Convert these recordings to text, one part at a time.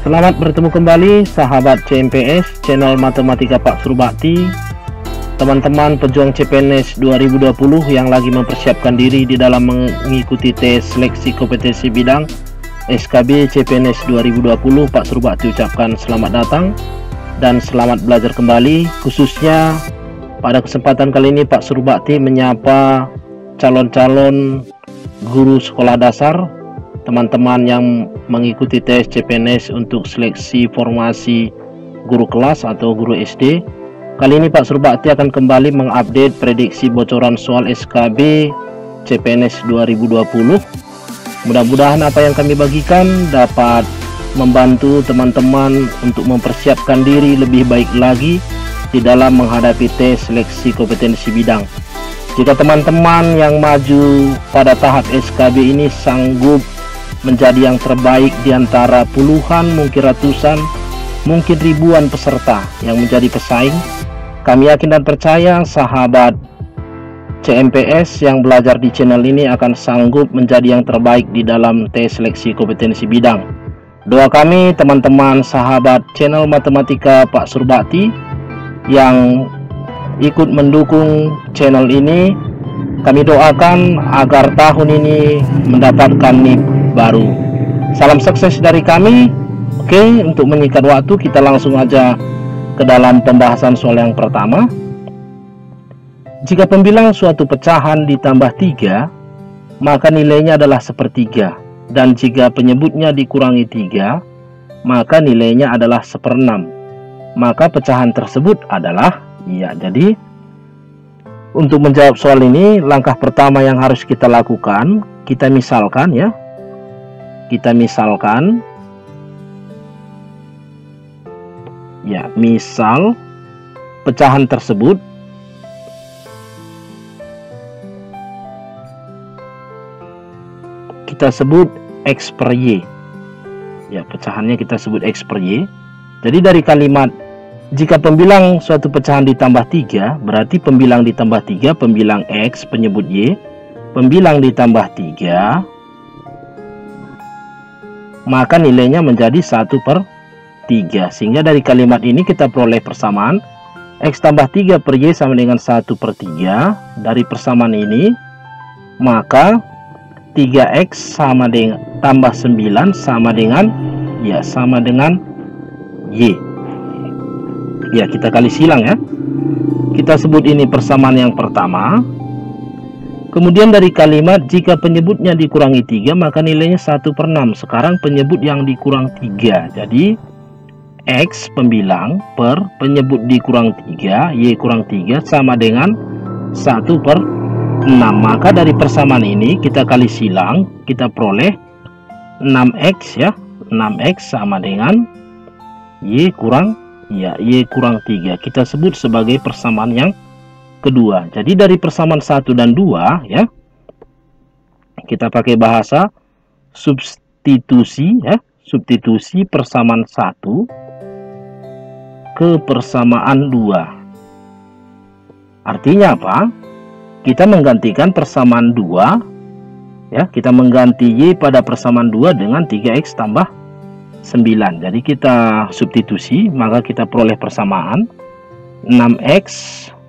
Selamat bertemu kembali sahabat CMPS, channel Matematika Pak Surbakti. Teman-teman pejuang CPNS 2020 yang lagi mempersiapkan diri di dalam mengikuti tes seleksi kompetensi bidang SKB CPNS 2020, Pak Surbakti ucapkan selamat datang dan selamat belajar kembali. Khususnya pada kesempatan kali ini Pak Surbakti menyapa calon-calon guru sekolah dasar, teman-teman yang mengikuti tes CPNS untuk seleksi formasi guru kelas atau guru SD. Kali ini Pak Surbakti akan kembali mengupdate prediksi bocoran soal SKB CPNS 2020. Mudah-mudahan apa yang kami bagikan dapat membantu teman-teman untuk mempersiapkan diri lebih baik lagi di dalam menghadapi tes seleksi kompetensi bidang. Jika teman-teman yang maju pada tahap SKB ini sanggup menjadi yang terbaik di antara puluhan, mungkin ratusan, mungkin ribuan peserta yang menjadi pesaing, kami yakin dan percaya sahabat CMPS yang belajar di channel ini akan sanggup menjadi yang terbaik di dalam tes seleksi kompetensi bidang. Doa kami teman-teman sahabat channel Matematika Pak Surbakti yang ikut mendukung channel ini, kami doakan agar tahun ini mendapatkan NIP baru. Salam sukses dari kami. Oke, untuk menyikat waktu kita langsung aja ke dalam pembahasan soal yang pertama. Jika pembilang suatu pecahan ditambah 3, maka nilainya adalah sepertiga, dan jika penyebutnya dikurangi 3, maka nilainya adalah 1/6. Maka pecahan tersebut adalah iya. Jadi untuk menjawab soal ini, langkah pertama yang harus kita lakukan, kita misalkan ya. Kita misalkan ya, misal pecahan tersebut kita sebut X per Y. Ya, pecahannya kita sebut X per Y. Jadi dari kalimat jika pembilang suatu pecahan ditambah 3, berarti pembilang ditambah 3, pembilang X, penyebut Y, pembilang ditambah 3, maka nilainya menjadi 1/3. Sehingga dari kalimat ini kita peroleh persamaan X tambah 3 per Y sama dengan 1/3. Dari persamaan ini maka 3X sama dengan tambah 9 sama dengan ya, sama dengan Y. Ya, kita kali silang ya. Kita sebut ini persamaan yang pertama. Kemudian dari kalimat jika penyebutnya dikurangi 3, maka nilainya 1/6. Sekarang penyebut yang dikurang 3. Jadi X pembilang per penyebut dikurang 3, Y kurang 3 sama dengan 1/6. Maka dari persamaan ini kita kali silang, kita peroleh 6X ya. 6X sama dengan Y kurang ya, Y kurang 3. Kita sebut sebagai persamaan yang kedua. Jadi dari persamaan 1 dan 2 ya, kita pakai bahasa substitusi ya, substitusi persamaan 1 ke persamaan 2. Artinya apa? Kita menggantikan persamaan 2 ya, kita mengganti Y pada persamaan 2 dengan 3X tambah 9. Jadi kita substitusi, maka kita peroleh persamaan 6X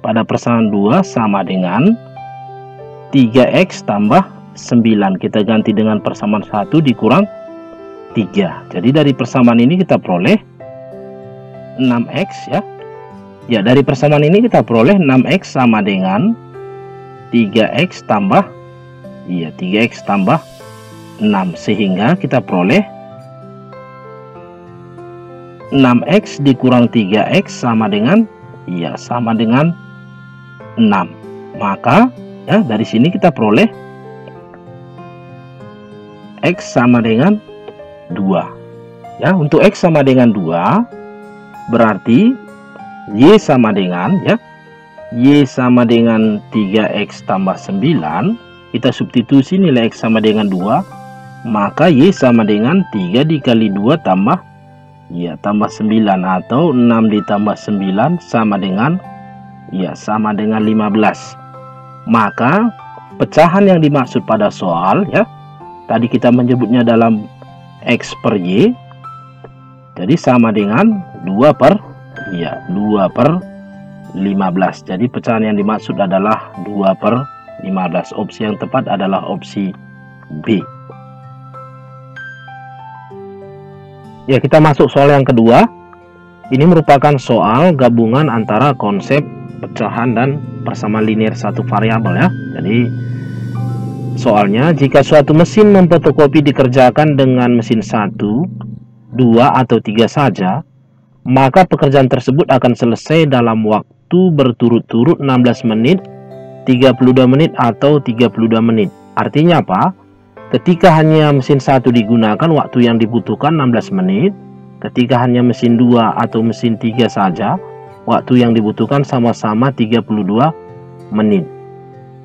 pada persamaan 2 sama dengan 3X tambah 9. Kita ganti dengan persamaan 1 dikurang 3. Jadi dari persamaan ini kita peroleh 6X ya. Ya, dari persamaan ini kita peroleh 6X sama dengan 3X tambah 3X tambah 6. Sehingga kita peroleh 6X dikurang 3X sama dengan sama dengan 6. Maka ya, dari sini kita peroleh X sama dengan 2 ya. Untuk X sama dengan 2 berarti Y sama dengan ya, Y sama dengan 3X tambah 9. Kita substitusi nilai X sama dengan 2, maka Y sama dengan 3 dikali 2 tambah tambah 9, atau 6 ditambah 9 sama dengan sama dengan 15. Maka pecahan yang dimaksud pada soal ya, tadi kita menyebutnya dalam X per Y, Jadi sama dengan 2/15. Jadi pecahan yang dimaksud adalah 2/15. Opsi yang tepat adalah opsi B. Ya, kita masuk soal yang kedua. Ini merupakan soal gabungan antara konsep pecahan dan persamaan linear satu variabel ya. Jadi soalnya, jika suatu mesin memfotokopi dikerjakan dengan mesin 1, 2, atau 3 saja, maka pekerjaan tersebut akan selesai dalam waktu berturut-turut 16 menit, 32 menit, atau 32 menit. Artinya apa? Ketika hanya mesin 1 digunakan, waktu yang dibutuhkan 16 menit. Ketika hanya mesin 2 atau mesin 3 saja, waktu yang dibutuhkan sama-sama 32 menit.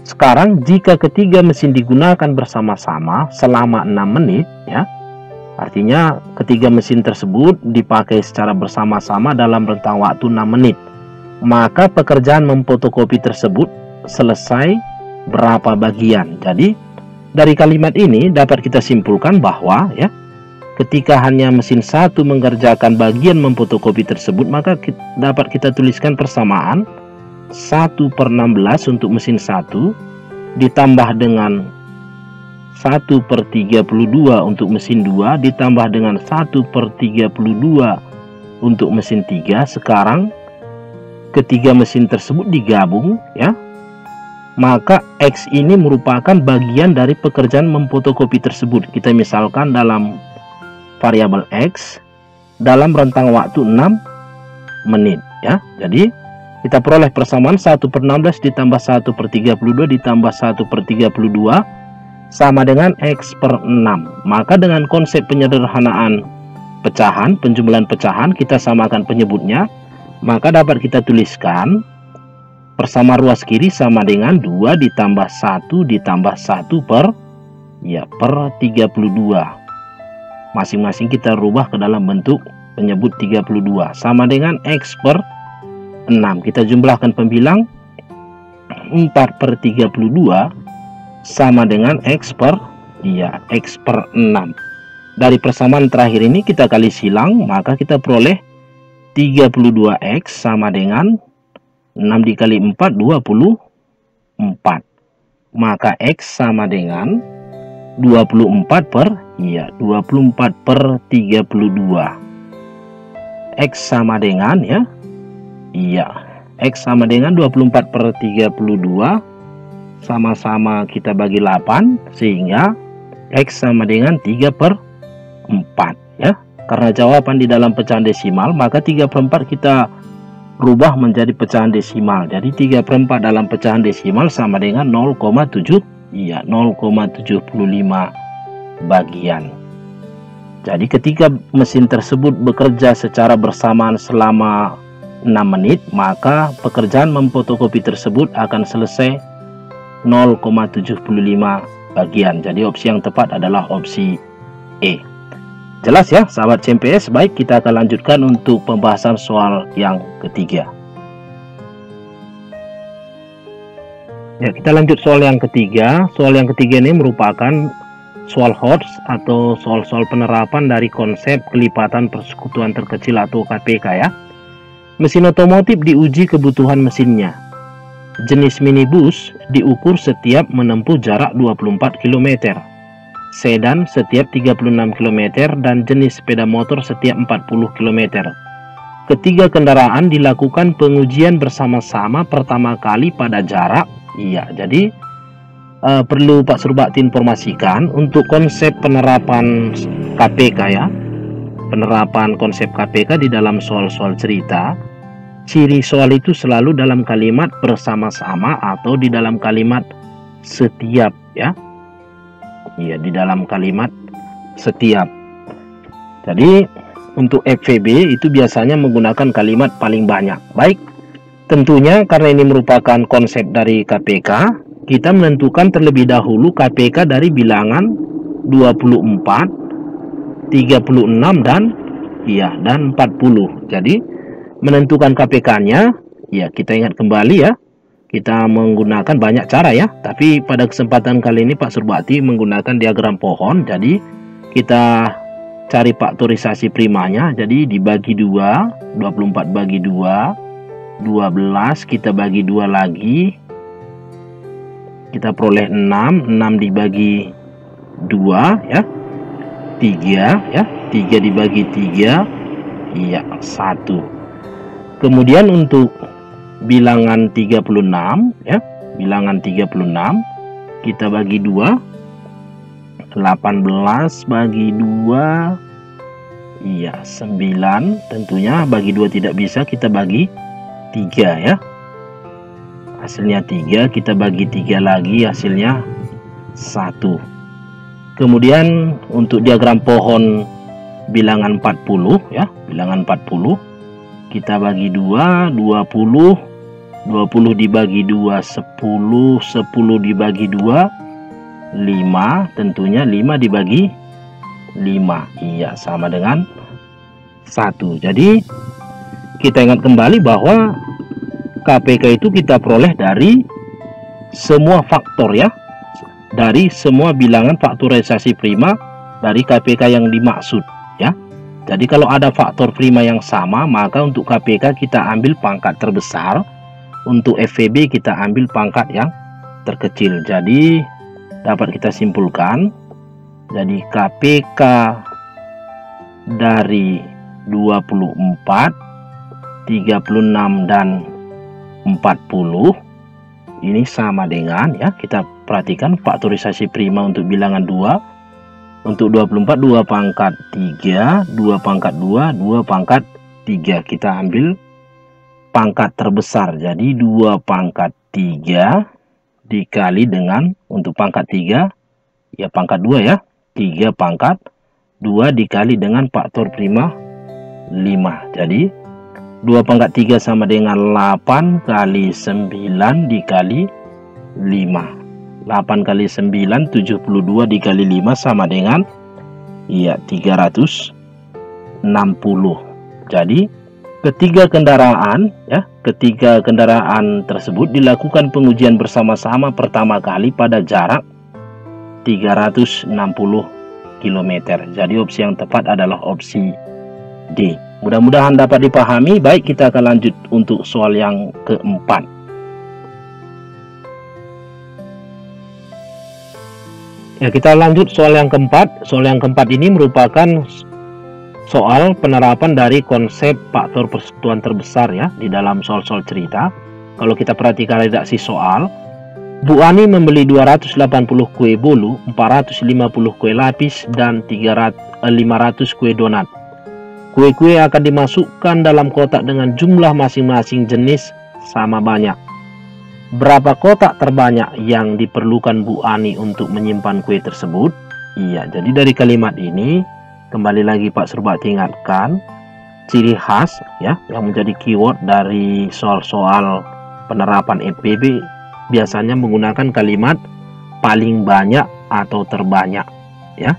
Sekarang, jika ketiga mesin digunakan bersama-sama selama 6 menit, ya, artinya ketiga mesin tersebut dipakai secara bersama-sama dalam rentang waktu 6 menit. Maka pekerjaan memfotokopi tersebut selesai berapa bagian? Jadi dari kalimat ini dapat kita simpulkan bahwa ya, ketika hanya mesin 1 mengerjakan bagian memfotokopi tersebut, maka dapat kita tuliskan persamaan 1/16 untuk mesin 1 ditambah dengan 1/32 untuk mesin 2 ditambah dengan 1/32 untuk mesin 3. Sekarang ketiga mesin tersebut digabung ya, maka X ini merupakan bagian dari pekerjaan memfotokopi tersebut. Kita misalkan dalam variabel X dalam rentang waktu 6 menit ya. Jadi kita peroleh persamaan 1/16 ditambah 1/32 ditambah 1/32 sama dengan X/6. Maka dengan konsep penyederhanaan pecahan, penjumlahan pecahan, kita samakan penyebutnya. Maka dapat kita tuliskan persamaan ruas kiri sama dengan 2 ditambah 1 ditambah 1 per 32. Masing-masing kita rubah ke dalam bentuk penyebut 32 sama dengan X/6. Kita jumlahkan pembilang 4/32 sama dengan X/6. Dari persamaan terakhir ini kita kali silang, maka kita peroleh 32X sama dengan 6 dikali 4 24. Maka X sama dengan 24/32. X sama dengan X sama dengan 24/32. Sama-sama kita bagi 8 sehingga X sama dengan 3/4 ya. Karena jawaban di dalam pecahan desimal, maka 3/4 kita rubah menjadi pecahan desimal. Jadi 3/4 dalam pecahan desimal sama dengan 0,75 bagian. Jadi ketika mesin tersebut bekerja secara bersamaan selama 6 menit, maka pekerjaan memfotokopi tersebut akan selesai 0,75 bagian. Jadi opsi yang tepat adalah opsi E. Jelas ya sahabat CMPS? Baik, kita akan lanjutkan untuk pembahasan soal yang ketiga. Ya, kita lanjut soal yang ketiga. Soal yang ketiga ini merupakan soal HOTS atau soal-soal penerapan dari konsep kelipatan persekutuan terkecil atau KPK ya. Mesin otomotif diuji kebutuhan mesinnya. Jenis minibus diukur setiap menempuh jarak 24 km, sedan setiap 36 km, dan jenis sepeda motor setiap 40 km. Ketiga kendaraan dilakukan pengujian bersama-sama pertama kali pada jarak. Jadi perlu Pak Surbakti informasikan untuk konsep penerapan KPK ya. Penerapan konsep KPK di dalam soal-soal cerita. Ciri soal itu selalu dalam kalimat bersama-sama atau di dalam kalimat setiap ya. Di dalam kalimat setiap. Jadi untuk FVB itu biasanya menggunakan kalimat paling banyak. Baik, tentunya karena ini merupakan konsep dari KPK, kita menentukan terlebih dahulu KPK dari bilangan 24, 36 dan 40. Jadi menentukan KPK-nya, kita ingat kembali ya, kita menggunakan banyak cara ya. Tapi pada kesempatan kali ini Pak Surbakti menggunakan diagram pohon. Jadi kita cari faktorisasi primanya. Jadi dibagi 2, 24 bagi 2, 12 kita bagi 2 lagi, kita peroleh 6, 6 dibagi 2 ya, 3 ya, 3 dibagi 3 iya 1. Kemudian untuk bilangan 36 ya, bilangan 36 kita bagi 2, 18 bagi 2 iya 9. Tentunya bagi 2 tidak bisa, kita bagi 3 ya, hasilnya 3, kita bagi 3 lagi, hasilnya 1. Kemudian untuk diagram pohon bilangan 40 ya, bilangan 40 kita bagi 2, 20, 20 dibagi 2 10, 10 dibagi 2 5, tentunya 5 dibagi 5 iya sama dengan 1. Jadi kita ingat kembali bahwa KPK itu kita peroleh dari semua faktor ya, dari semua bilangan faktorisasi prima dari KPK yang dimaksud ya. Jadi kalau ada faktor prima yang sama, maka untuk KPK kita ambil pangkat terbesar, untuk FVB kita ambil pangkat yang terkecil. Jadi dapat kita simpulkan, jadi KPK dari 24, 36 dan 40 ini sama dengan ya, kita perhatikan faktorisasi prima untuk bilangan 2, untuk 24 2 pangkat 3, 2 pangkat 2, 2 pangkat 3. Kita ambil pangkat terbesar, jadi 2 pangkat 3 dikali dengan, untuk pangkat 3 ya pangkat 2 ya, 3 pangkat 2 dikali dengan faktor prima 5. Jadi 2 pangkat 3 sama dengan 8 kali 9 dikali 5. 8 kali 9 72 dikali 5 sama dengan iya 360. Jadi ketiga kendaraan ya, ketiga kendaraan tersebut dilakukan pengujian bersama-sama pertama kali pada jarak 360 km. Jadi opsi yang tepat adalah opsi D. Mudah-mudahan dapat dipahami. Baik, kita akan lanjut untuk soal yang keempat. Ya, kita lanjut soal yang keempat. Soal yang keempat ini merupakan soal penerapan dari konsep faktor persekutuan terbesar ya di dalam soal-soal cerita. Kalau kita perhatikan redaksi soal, Bu Ani membeli 280 kue bolu, 450 kue lapis, dan 500 kue donat. Kue-kue akan dimasukkan dalam kotak dengan jumlah masing-masing jenis sama banyak. Berapa kotak terbanyak yang diperlukan Bu Ani untuk menyimpan kue tersebut? Iya, jadi dari kalimat ini, kembali lagi Pak Surbakti ingatkan, ciri khas ya yang menjadi keyword dari soal-soal penerapan EPB biasanya menggunakan kalimat paling banyak atau terbanyak ya.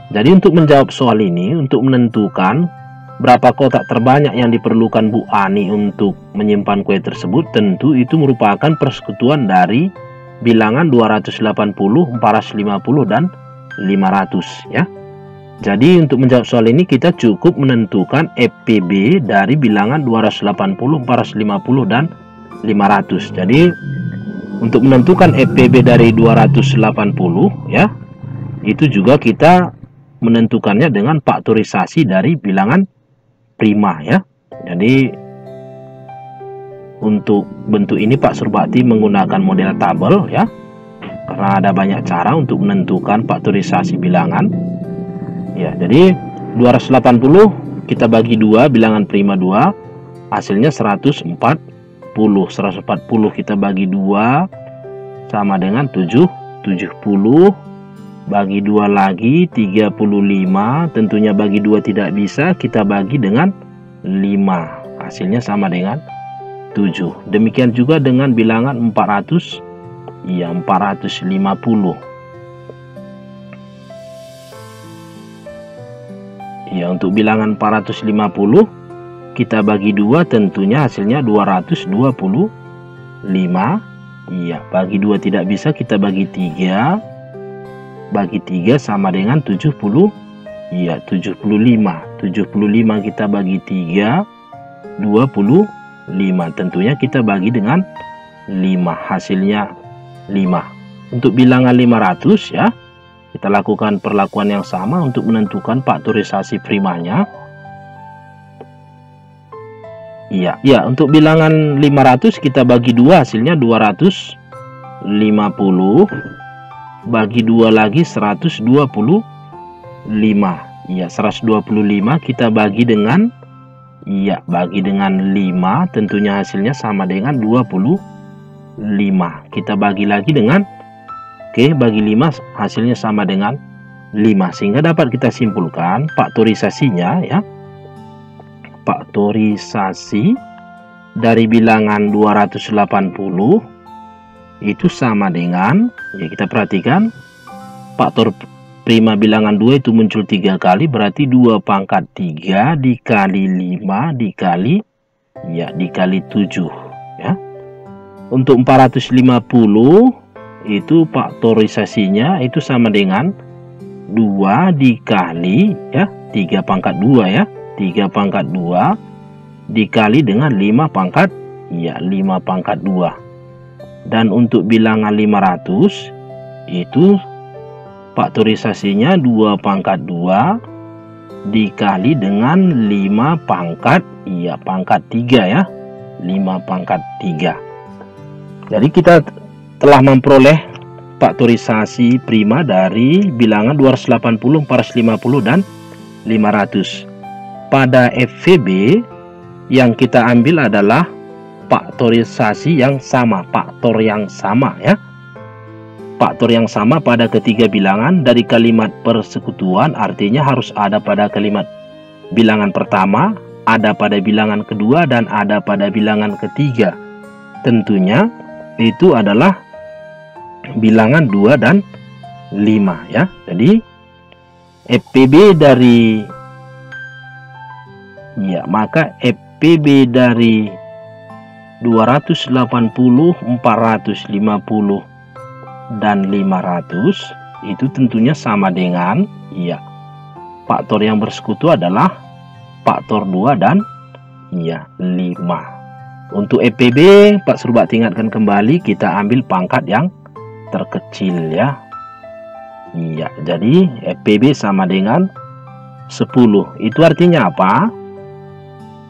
Jadi untuk menjawab soal ini, untuk menentukan berapa kotak terbanyak yang diperlukan Bu Ani untuk menyimpan kue tersebut, tentu itu merupakan persekutuan dari bilangan 280, 450 dan 500 ya. Jadi untuk menjawab soal ini kita cukup menentukan FPB dari bilangan 280, 450 dan 500. Jadi untuk menentukan FPB dari 280 ya, itu juga kita menentukannya dengan faktorisasi dari bilangan prima ya. Jadi untuk bentuk ini Pak Surbakti menggunakan model tabel ya, karena ada banyak cara untuk menentukan faktorisasi bilangan ya. Jadi 280 kita bagi 2, bilangan prima 2, hasilnya 140. 140 kita bagi 2 sama dengan 70. Bagi 2 lagi 35, tentunya bagi 2 tidak bisa, kita bagi dengan 5, hasilnya sama dengan 7. Demikian juga dengan bilangan 400, ya 450. Ya, untuk bilangan 450 kita bagi 2, tentunya hasilnya 225. Iya, bagi 2 tidak bisa, kita bagi 3. Bagi 3 sama dengan 75. Iya, 75. 75 kita bagi 3, 25. Tentunya kita bagi dengan 5, hasilnya 5. Untuk bilangan 500 ya, kita lakukan perlakuan yang sama untuk menentukan faktorisasi primanya. Iya, ya, untuk bilangan 500 kita bagi 2, hasilnya 250. Bagi 2 lagi 125. Iya, 125 kita bagi dengan, iya, bagi dengan 5, tentunya hasilnya sama dengan 25. Kita bagi lagi dengan, oke, bagi 5 hasilnya sama dengan 5, sehingga dapat kita simpulkan faktorisasinya ya. Faktorisasi dari bilangan 280 itu sama dengan, ya, kita perhatikan faktor prima bilangan 2 itu muncul 3 kali, berarti 2 pangkat 3 dikali 5 dikali, ya, dikali 7 ya. Untuk 450 itu faktorisasinya itu sama dengan 2 dikali, ya, 3 pangkat 2 ya, 3 pangkat 2 dikali dengan 5 pangkat, ya, 5 pangkat 2. Dan untuk bilangan 500 itu faktorisasinya 2 pangkat 2 dikali dengan 5 pangkat, iya, pangkat 3 ya, 5 pangkat 3. Jadi kita telah memperoleh faktorisasi prima dari bilangan 280, 450 dan 500. Pada FVB yang kita ambil adalah faktorisasi yang sama, faktor yang sama ya. Faktor yang sama pada ketiga bilangan dari kalimat persekutuan, artinya harus ada pada kalimat bilangan pertama, ada pada bilangan kedua, dan ada pada bilangan ketiga. Tentunya itu adalah bilangan 2 dan 5 ya. Jadi FPB dari, ya, maka FPB dari 280, 450 dan 500 itu tentunya sama dengan, ya, faktor yang bersekutu adalah faktor 2 dan, ya, 5. Untuk FPB Pak Surbakti ingatkan kembali, kita ambil pangkat yang terkecil ya. Iya, jadi FPB sama dengan 10. Itu artinya apa?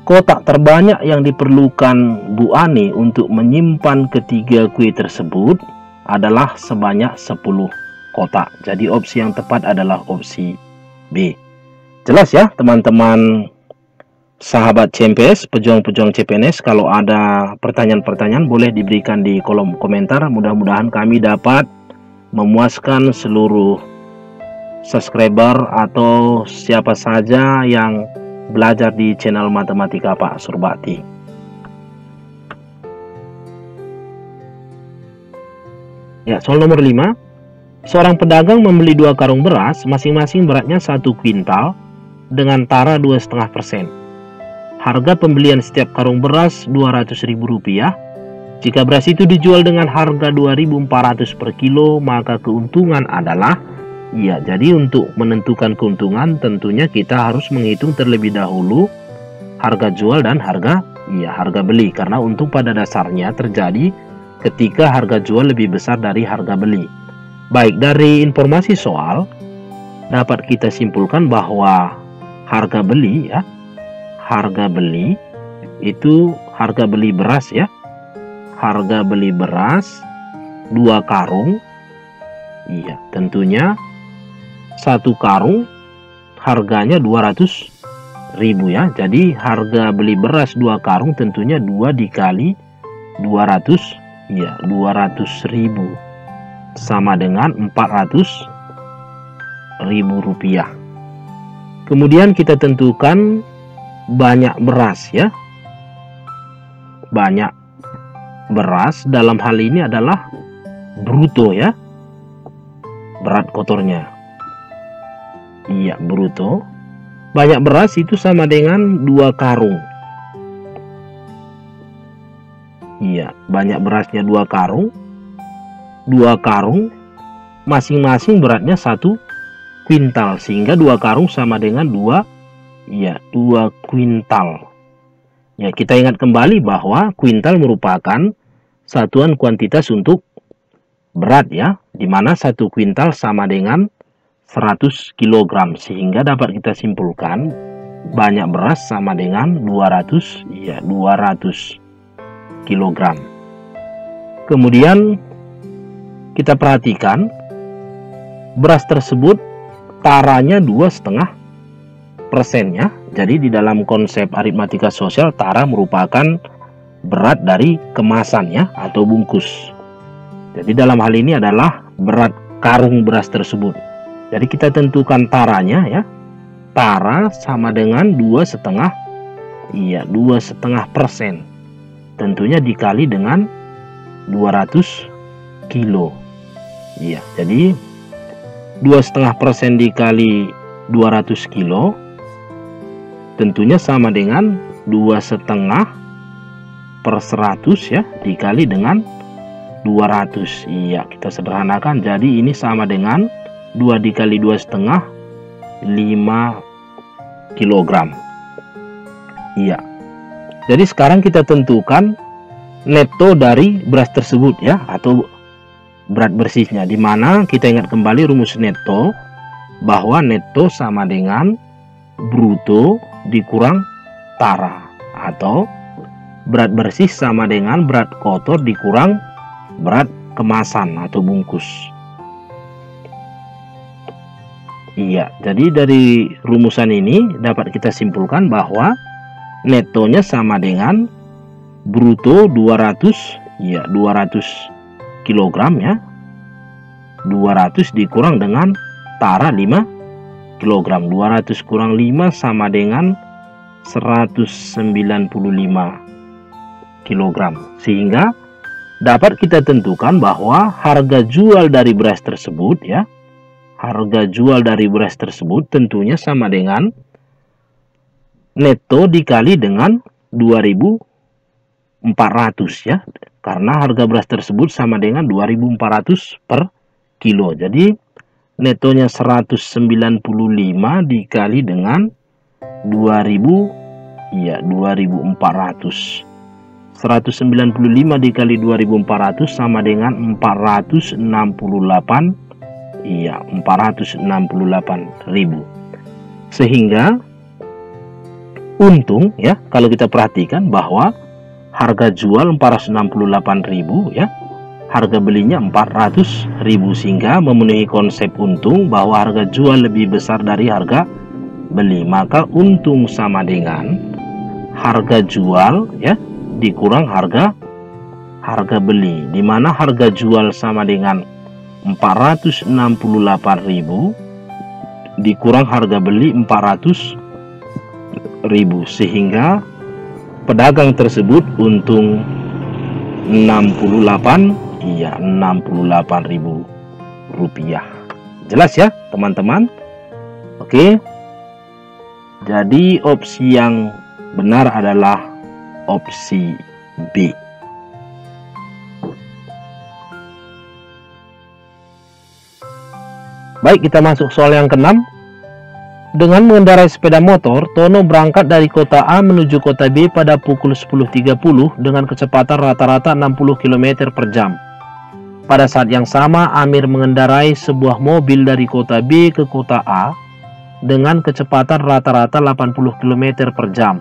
Kotak terbanyak yang diperlukan Bu Ani untuk menyimpan ketiga kue tersebut adalah sebanyak 10 kotak. Jadi opsi yang tepat adalah opsi B. Jelas ya teman-teman sahabat CMPS, pejuang-pejuang CPNS. Kalau ada pertanyaan-pertanyaan boleh diberikan di kolom komentar. Mudah-mudahan kami dapat memuaskan seluruh subscriber atau siapa saja yang belajar di channel Matematika Pak Surbakti. Ya, soal nomor 5. Seorang pedagang membeli 2 karung beras, masing-masing beratnya 1 kuintal dengan tara 2,5%. Harga pembelian setiap karung beras Rp200.000. Jika beras itu dijual dengan harga 2.400 per kilo, maka keuntungan adalah, ya, jadi untuk menentukan keuntungan tentunya kita harus menghitung terlebih dahulu harga jual dan harga, ya, harga beli, karena untung pada dasarnya terjadi ketika harga jual lebih besar dari harga beli. Baik, dari informasi soal dapat kita simpulkan bahwa harga beli, ya, harga beli itu harga beli beras ya. Harga beli beras 2 karung. Iya, tentunya 1 karung harganya 200.000 ya. Jadi harga beli beras 2 karung tentunya 2 dikali 200, ya, 200.000 sama dengan 400.000 rupiah. Kemudian kita tentukan banyak beras ya. Banyak beras dalam hal ini adalah bruto ya, berat kotornya. Iya, bruto. Banyak beras itu sama dengan 2 karung. Iya, banyak berasnya 2 karung. 2 karung masing-masing beratnya 1 kuintal, sehingga 2 karung sama dengan 2 kuintal. Ya, kita ingat kembali bahwa kuintal merupakan satuan kuantitas untuk berat ya, dimana 1 kuintal sama dengan 100 kg, sehingga dapat kita simpulkan banyak beras sama dengan 200 kg. Kemudian kita perhatikan beras tersebut taranya 2,5% ya. Jadi di dalam konsep aritmatika sosial, tara merupakan berat dari kemasan ya, atau bungkus. Jadi dalam hal ini adalah berat karung beras tersebut. Jadi kita tentukan taranya ya. Tara sama dengan 2,5%. Tentunya dikali dengan 200 kilo. Iya, jadi 2,5% dikali 200 kilo tentunya sama dengan 2,5 per 100 ya, dikali dengan 200. Iya, kita sederhanakan. Jadi ini sama dengan 2 dikali 2,5, 5 kilogram. Iya. Jadi sekarang kita tentukan neto dari beras tersebut ya, atau berat bersihnya, di mana kita ingat kembali rumus neto, bahwa neto sama dengan bruto dikurang tara, atau berat bersih sama dengan berat kotor dikurang berat kemasan atau bungkus. Iya, jadi dari rumusan ini dapat kita simpulkan bahwa netonya sama dengan bruto 200 kg ya. 200 dikurang dengan tara 5 kg. 200 kurang 5 sama dengan 195 kg. Sehingga dapat kita tentukan bahwa harga jual dari beras tersebut ya, harga jual dari beras tersebut tentunya sama dengan neto dikali dengan 2.400 ya, karena harga beras tersebut sama dengan 2.400 per kilo. Jadi netonya 195 dikali dengan 2.400. 195 dikali 2.400 sama dengan 468.000. Sehingga untung ya, kalau kita perhatikan bahwa harga jual 468.000 ya, harga belinya 400.000, sehingga memenuhi konsep untung bahwa harga jual lebih besar dari harga beli. Maka untung sama dengan harga jual ya dikurang harga beli, di mana harga jual sama dengan 468.000 dikurang harga beli 400.000, sehingga pedagang tersebut untung 68.000 rupiah. Jelas ya teman-teman? Oke, jadi opsi yang benar adalah opsi B. Baik, kita masuk soal yang ke-6. Dengan mengendarai sepeda motor, Tono berangkat dari kota A menuju kota B pada pukul 10.30 dengan kecepatan rata-rata 60 km per jam. Pada saat yang sama, Amir mengendarai sebuah mobil dari kota B ke kota A dengan kecepatan rata-rata 80 km per jam.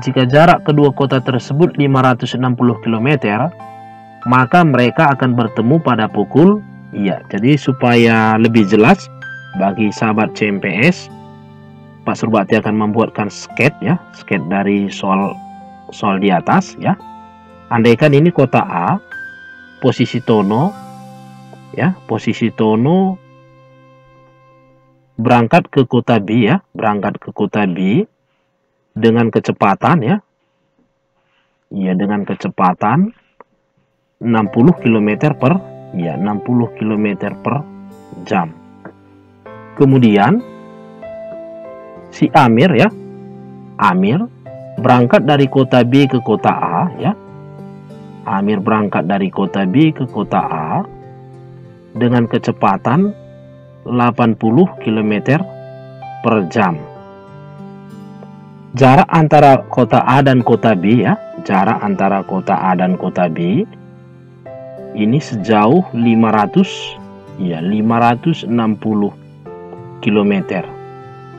Jika jarak kedua kota tersebut 560 km, maka mereka akan bertemu pada pukul jadi supaya lebih jelas bagi sahabat CMPS, Pak Surbakti akan membuatkan sketch ya, sketch dari soal di atas ya. Andaikan ini kota A, posisi Tono ya, posisi Tono berangkat ke kota B ya, berangkat ke kota B dengan kecepatan dengan kecepatan 60 km per 60 km per jam. Kemudian si Amir Amir berangkat dari kota B ke kota A ya. Amir berangkat dari kota B ke kota A dengan kecepatan 80 km per jam. Jarak antara kota A dan kota B ya, jarak antara kota A dan kota B ini sejauh 560 km.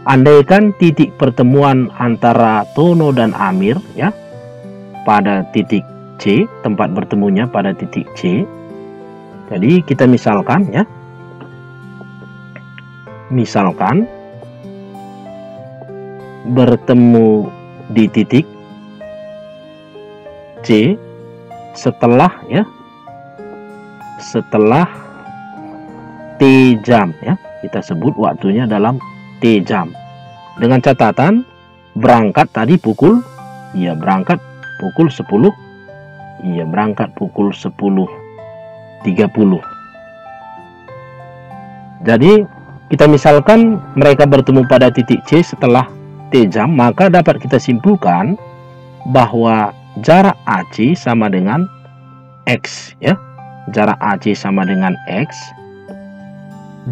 Andaikan titik pertemuan antara Tono dan Amir ya pada titik C, tempat bertemunya pada titik C. Jadi kita misalkan ya, misalkan bertemu di titik C setelah T jam ya, kita sebut waktunya dalam T jam, dengan catatan berangkat tadi pukul 10, berangkat pukul 10.30. jadi kita misalkan mereka bertemu pada titik C setelah T jam, maka dapat kita simpulkan bahwa jarak AC sama dengan X ya. Jarak AC sama dengan X.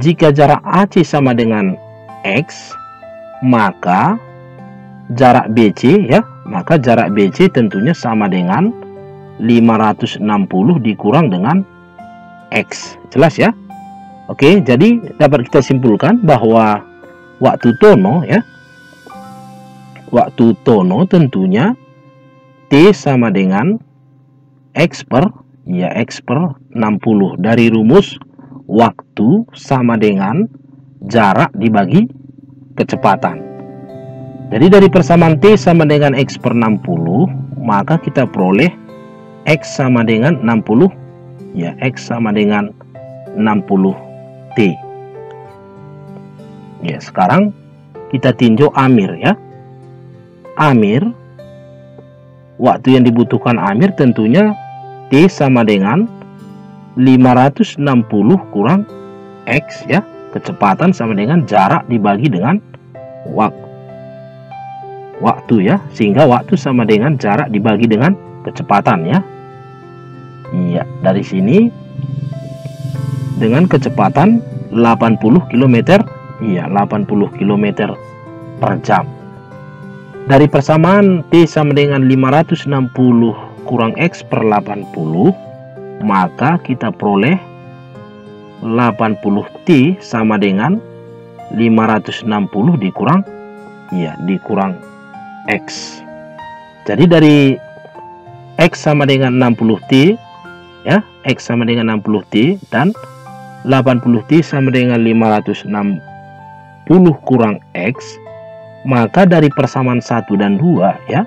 Jika jarak AC sama dengan X, maka jarak BC ya, maka jarak BC tentunya sama dengan 560 dikurang dengan X. Jelas ya? Oke, jadi dapat kita simpulkan bahwa waktu Tono ya, waktu Tono tentunya T sama dengan X per 60. Dari rumus waktu sama dengan jarak dibagi kecepatan. Jadi dari persamaan T sama dengan X per 60, maka kita peroleh X sama dengan 60 ya, X sama dengan 60 T. Ya, sekarang kita tinjau Amir ya. Amir, waktu yang dibutuhkan Amir tentunya T sama dengan 560 kurang X ya. Kecepatan sama dengan jarak dibagi dengan waktu ya. Sehingga waktu sama dengan jarak dibagi dengan kecepatan ya. Iya, dari sini dengan kecepatan 80 km, iya 80 km per jam. Dari persamaan T sama dengan 560 kurang X per 80, maka kita peroleh 80T sama dengan 560 dikurang X. Jadi dari X sama dengan 60T ya, X sama dengan 60T dan 80T sama dengan 560 kurang X, maka dari persamaan 1 dan 2 ya,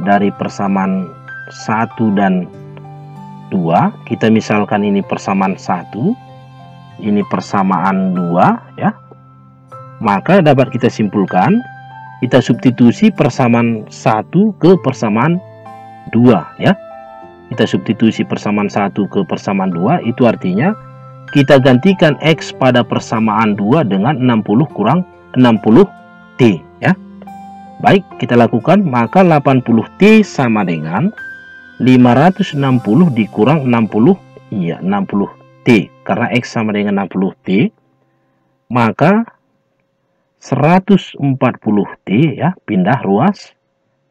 dari persamaan 1 dan 2, kita misalkan ini persamaan 1, ini persamaan 2 ya, maka dapat kita simpulkan, kita substitusi persamaan 1 ke persamaan 2 ya. Kita substitusi persamaan 1 ke persamaan 2, itu artinya kita gantikan X pada persamaan 2 dengan 60 kurang 60T ya. Baik, kita lakukan, maka 80T sama dengan 560 dikurang 60, iya 60T. Karena X sama dengan 60T, maka 140T ya, pindah ruas,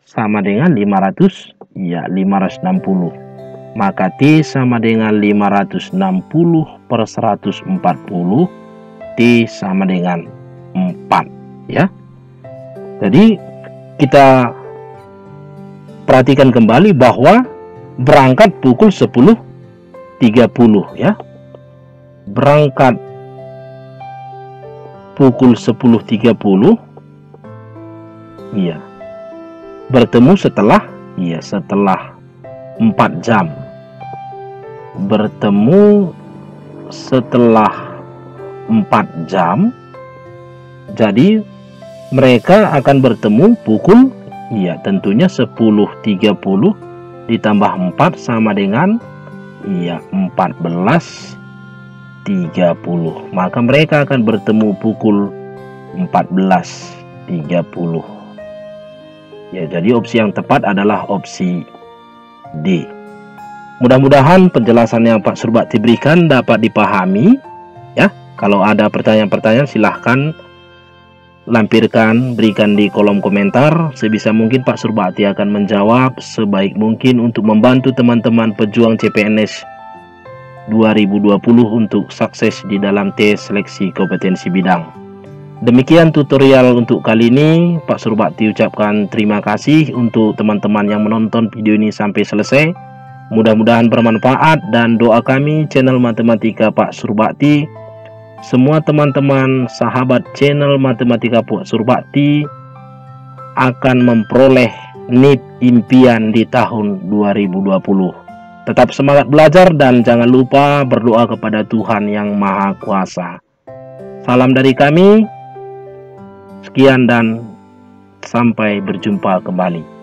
sama dengan 500, iya 560. Maka T sama dengan 560 per 140, T sama dengan 4 ya. Jadi kita perhatikan kembali bahwa berangkat pukul 10.30 ya. Berangkat pukul 10.30, iya. Bertemu setelah 4 jam. Bertemu setelah 4 jam. Jadi mereka akan bertemu pukul tentunya 10.30 ditambah 4 sama dengan 14.30. Maka mereka akan bertemu pukul 14.30. Ya, jadi opsi yang tepat adalah opsi D. Mudah-mudahan penjelasan yang Pak Surbakti berikan dapat dipahami Ya, kalau ada pertanyaan-pertanyaan silahkan lampirkan, berikan di kolom komentar. Sebisa mungkin Pak Surbakti akan menjawab sebaik mungkin untuk membantu teman-teman pejuang CPNS 2020 untuk sukses di dalam tes seleksi kompetensi bidang. Demikian tutorial untuk kali ini. Pak Surbakti ucapkan terima kasih untuk teman-teman yang menonton video ini sampai selesai. Mudah-mudahan bermanfaat, dan doa kami channel Matematika Pak Surbakti, semua teman-teman sahabat channel Matematika Pak Surbakti akan memperoleh NIP impian di tahun 2020. Tetap semangat belajar dan jangan lupa berdoa kepada Tuhan Yang Maha Kuasa. Salam dari kami. Sekian dan sampai berjumpa kembali.